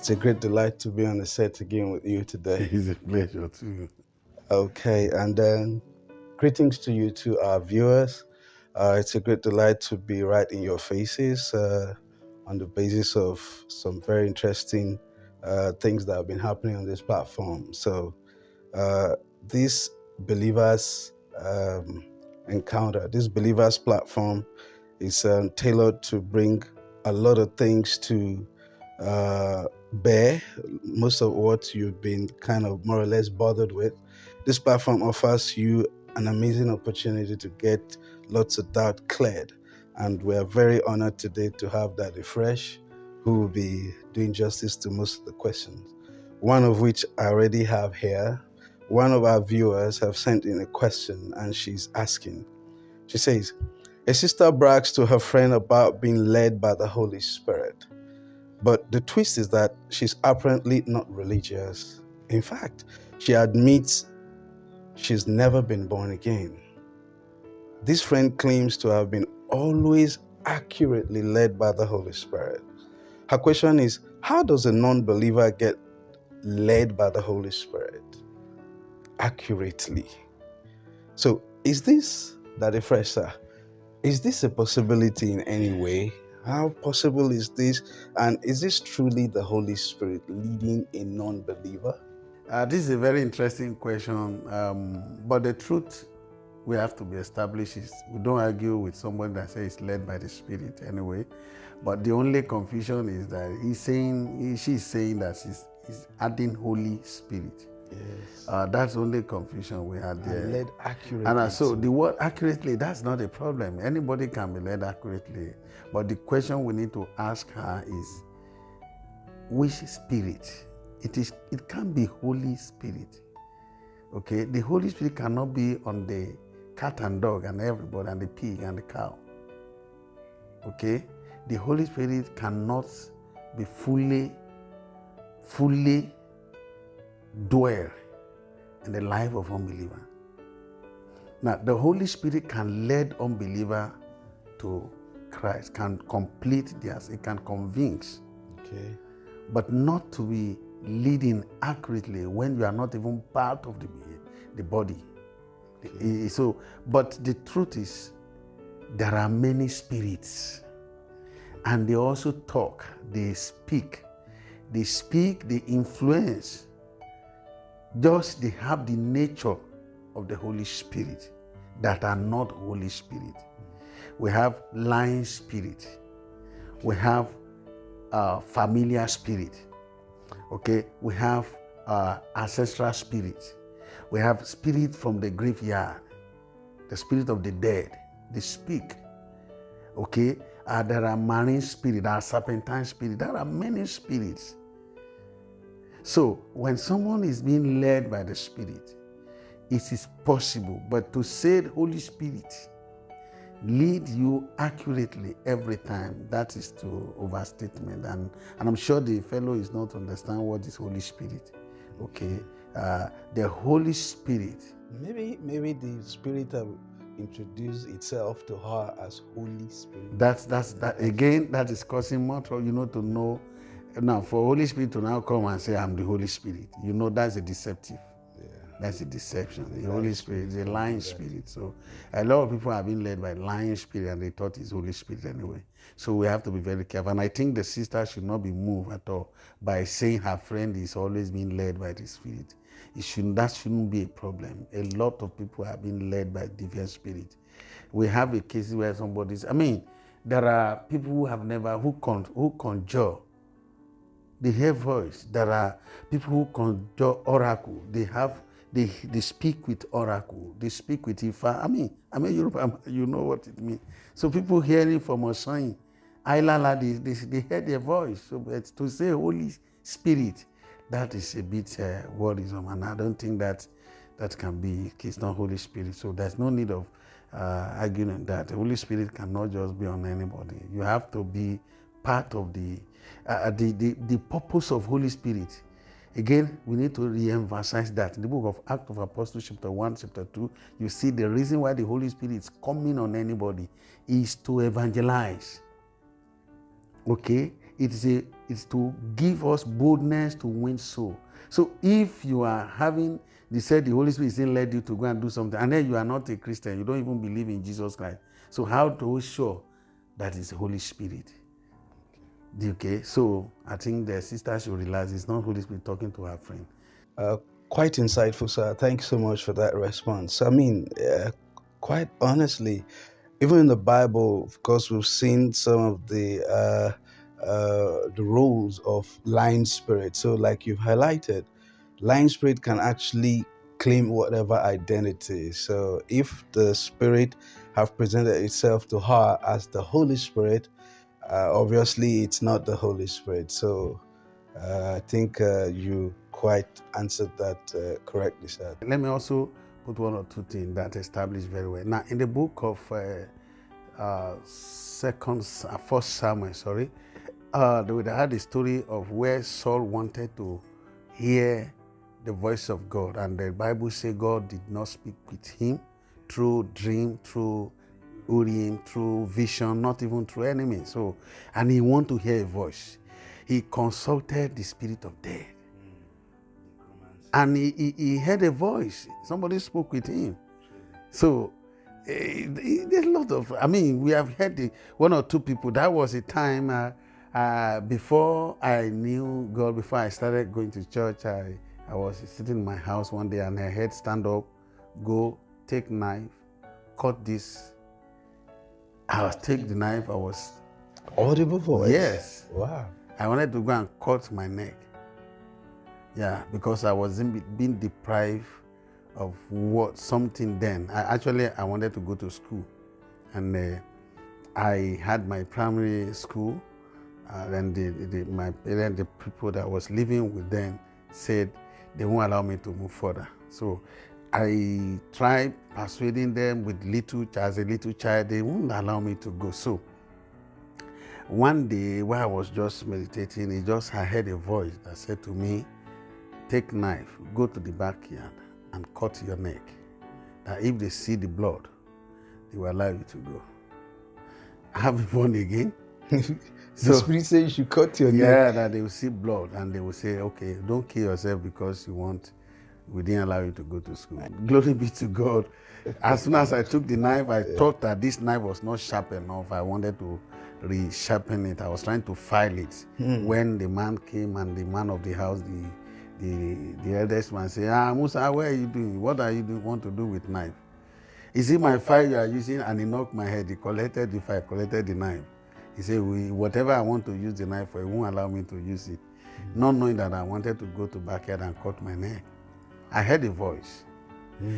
It's a great delight to be on the set again with you today. It's a pleasure too. Okay, and then greetings to you, to our viewers. It's a great delight to be right in your faces on the basis of some very interesting things that have been happening on this platform. So, this believers encounter, this believers platform is tailored to bring a lot of things to bear, most of what you've been kind of more or less bothered with. This platform offers you an amazing opportunity to get lots of doubt cleared. And we are very honored today to have Daddy Fresh, who will be doing justice to most of the questions, one of which I already have here. One of our viewers have sent in a question and she's asking. She says, a sister brags to her friend about being led by the Holy Spirit. But the twist is that she's apparently not religious. In fact, she admits she's never been born again. This friend claims to have been always accurately led by the Holy Spirit. Her question is, how does a non-believer get led by the Holy Spirit accurately? So is this, Daddy Fresh, sir, is this a possibility in any way? How possible is this? And is this truly the Holy Spirit leading a non-believer? This is a very interesting question, but the truth we have to be established is we don't argue with someone that says it's led by the Spirit anyway. But the only confusion is that she's saying that he's adding Holy Spirit. Yes. That's the only confusion we had there. And led accurately. And so the word accurately, that's not a problem. Anybody can be led accurately. But the question we need to ask her is, which spirit? It can't be Holy Spirit. Okay? The Holy Spirit cannot be on the cat and dog and everybody and the pig and the cow. Okay? The Holy Spirit cannot be fully dwell in the life of unbeliever. Now, the Holy Spirit can lead unbeliever to Christ, can complete theirs, it can convince. Okay. But not to be leading accurately when you are not even part of the body. Okay. So, but the truth is, there are many spirits, and they also talk, they speak, they influence. Just they have the nature of the Holy Spirit that are not Holy Spirit. We have lying spirit. We have familiar spirit. Okay, we have ancestral spirit. We have spirit from the graveyard, the spirit of the dead. They speak. Okay, there are marine spirit, there are serpentine spirit. There are many spirits. So when someone is being led by the Spirit, it is possible. But to say the Holy Spirit lead you accurately every time, that is to overstatement. And I'm sure the fellow is not understand what is Holy Spirit. Okay, the Holy Spirit. Maybe the Spirit will introduce itself to her as Holy Spirit. That again. That is causing more trouble. To know. Now, for Holy Spirit to now come and say, I'm the Holy Spirit, that's a deceptive. Yeah. That's a deception. The Holy Spirit is a lying spirit. So a lot of people have been led by lying spirit and they thought it's Holy Spirit anyway. So we have to be very careful. And I think the sister should not be moved at all by saying her friend is always being led by the Spirit. That shouldn't be a problem. A lot of people have been led by deviant spirit. We have a case where there are people who conjure. They hear voice. There are people who conjure oracle. They speak with oracle. They speak with Ifa. Yoruba, you know what it means. So people hearing from a sign, they hear their voice. So but to say Holy Spirit, that is a bit worrisome, and I don't think that can be. It's not Holy Spirit. So there's no need of arguing that. The Holy Spirit cannot just be on anybody. You have to be part of the purpose of Holy Spirit. Again, we need to re-emphasize that. In the book of Acts of Apostles, chapter 1, chapter 2, you see the reason why the Holy Spirit is coming on anybody is to evangelize. Okay? It's to give us boldness to win soul. So if you are having, they said the Holy Spirit is saying led you to go and do something, and then you are not a Christian, you don't even believe in Jesus Christ. So how to be sure that it's the Holy Spirit? Okay, so I think the sister should realize it's not Holy Spirit talking to her friend. Uh, Quite insightful, sir. Thank you so much for that response. I mean, quite honestly, even in the Bible, of course, we've seen some of the roles of lying spirit. So, like you've highlighted, lying spirit can actually claim whatever identity. So, if the spirit have presented itself to her as the Holy Spirit, obviously it's not the Holy Spirit. So, I think you quite answered that correctly, sir. Let me also put one or two things that establish very well. Now, in the book of First Samuel, they had the story of where Saul wanted to hear the voice of God, and the Bible says God did not speak with him through dream, through Urim, through vision, not even through enemy. So, and he wanted to hear a voice. He consulted the spirit of death. And he heard a voice. Somebody spoke with him. So there's a lot of, we have heard one or two people. That was a time before I knew God, before I started going to church, I was sitting in my house one day and I heard stand up, go, take knife, cut this. I was take the knife, I was... Audible voice? Yes. Wow. I wanted to go and cut my neck. Yeah, because I was being deprived of something then. I wanted to go to school. And I had my primary school. And my parents, the people that I was living with them, said they won't allow me to move further. So I tried persuading them as a little child, they wouldn't allow me to go. So one day while I was just meditating, I heard a voice that said to me, take knife, go to the backyard and cut your neck. That if they see the blood, they will allow you to go. I have been born again. The spirit says you should cut your neck. Yeah, that they will see blood and they will say, okay, don't kill yourself because we didn't allow you to go to school. Glory be to God. As soon as I took the knife, I thought that this knife was not sharp enough. I wanted to re-sharpen it. I was trying to file it. When the man came and the man of the house, the eldest man said, Musa, what are you doing? What are you want to do with knife? Is it my file you are using? And he knocked my head. He collected the file, collected the knife. He said, whatever I want to use the knife for, he won't allow me to use it. Not knowing that I wanted to go to backyard and cut my neck. I heard a voice.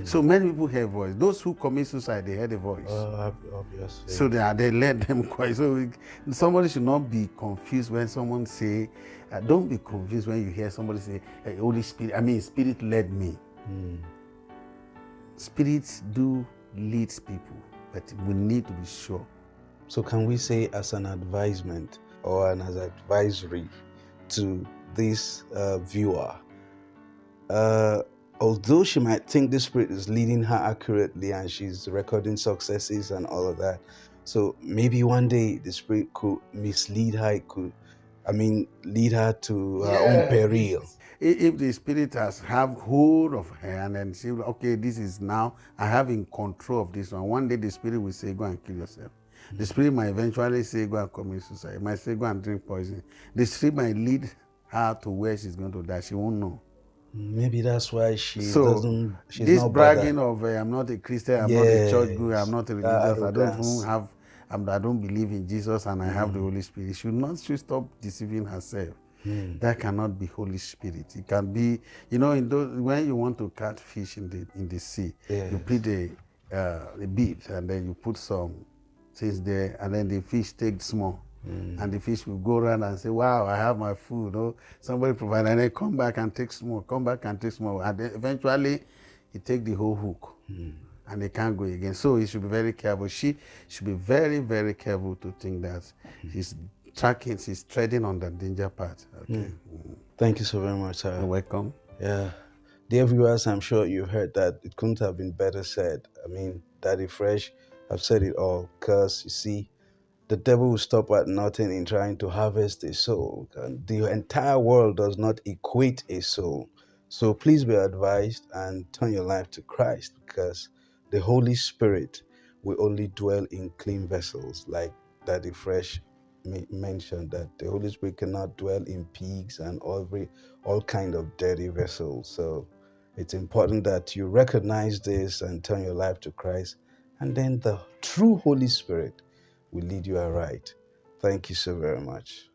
So many people hear voice. Those who commit suicide, they hear the voice. Obviously. So they let them quiet. So somebody should not be confused when someone say, don't be confused when you hear somebody say, Holy Spirit, Spirit led me. Spirits do lead people, but we need to be sure. So can we say as an advisement or as advisory to this viewer, although she might think the spirit is leading her accurately and she's recording successes and all of that, so maybe one day the spirit could mislead her, it could, lead her to her own peril. If the spirit have hold of her and then say, okay, this is now, I have in control of this one day the spirit will say, go and kill yourself. The spirit might eventually say, go and commit suicide. It might say, go and drink poison. The spirit might lead her to where she's going to die. She won't know. Maybe that's why she's this not bragging of I'm not a Christian, I'm not a church goer, I'm not a religious, I don't believe in Jesus and I have the Holy Spirit. She stop deceiving herself. That cannot be Holy Spirit. It can be, when you want to catch fish in the sea, you put a bead and then you put some things there and then the fish takes small. And the fish will go around and say, wow, I have my food. Oh, somebody provide, and then come back and take small, And then eventually, he take the whole hook. And they can't go again. So he should be very careful. She should be very, very careful to think that she's treading on the danger path. Okay. Thank you so very much, sir. You're welcome. Yeah. Dear viewers, I'm sure you heard that it couldn't have been better said. Daddy Fresh have said it all because, you see, the devil will stop at nothing in trying to harvest a soul. And the entire world does not equate a soul. So please be advised and turn your life to Christ, because the Holy Spirit will only dwell in clean vessels, like Daddy Fresh mentioned, that the Holy Spirit cannot dwell in pigs and all kind of dirty vessels. So it's important that you recognize this and turn your life to Christ, and then the true Holy Spirit will lead you aright. Thank you so very much.